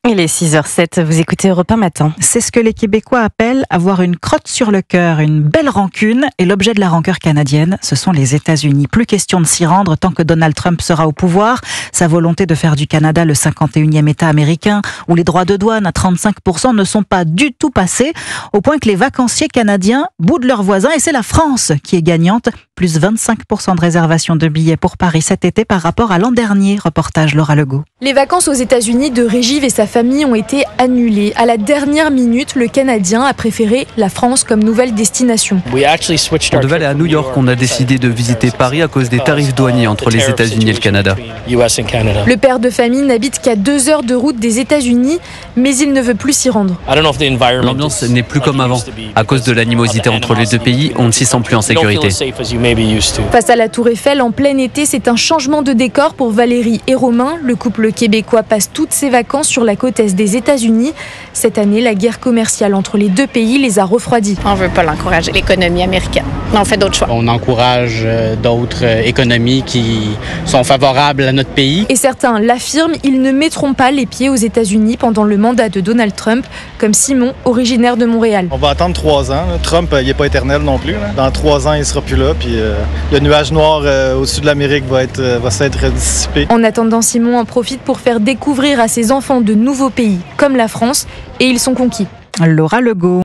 Il est 6h07, vous écoutez Europe 1 Matin. C'est ce que les Québécois appellent avoir une crotte sur le cœur, une belle rancune. Et l'objet de la rancœur canadienne, ce sont les États-Unis. Plus question de s'y rendre tant que Donald Trump sera au pouvoir. Sa volonté de faire du Canada le 51e État américain, où les droits de douane à 35% ne sont pas du tout passés, au point que les vacanciers canadiens boudent leurs voisins. Et c'est la France qui est gagnante. Plus 25% de réservation de billets pour Paris cet été par rapport à l'an dernier. Reportage Laura Legault. Les vacances aux États-Unis de Régiv et sa famille ont été annulées. À la dernière minute, le Canadien a préféré la France comme nouvelle destination. On devait aller à New York, on a décidé de visiter Paris à cause des tarifs douaniers entre les États-Unis et le Canada. Le père de famille n'habite qu'à 2 heures de route des États-Unis, mais il ne veut plus s'y rendre. L'ambiance n'est plus comme avant. À cause de l'animosité entre les deux pays, on ne s'y sent plus en sécurité. Face à la Tour Eiffel, en plein été, c'est un changement de décor pour Valérie et Romain. Le couple québécois passe toutes ses vacances sur la côte est des États-Unis. Cette année, la guerre commerciale entre les deux pays les a refroidis. On ne veut pas l'encourager, l'économie américaine. On fait d'autres choix. On encourage d'autres économies qui sont favorables à notre pays. Et certains l'affirment, ils ne mettront pas les pieds aux États-Unis pendant le mandat de Donald Trump, comme Simon, originaire de Montréal. On va attendre 3 ans. Trump, il n'est pas éternel non plus. Dans 3 ans, il ne sera plus là. Puis le nuage noir au-dessus de l'Amérique va s'être dissipé. En attendant, Simon en profite pour faire découvrir à ses enfants de nouveaux pays, comme la France, et ils sont conquis. Laura Legault.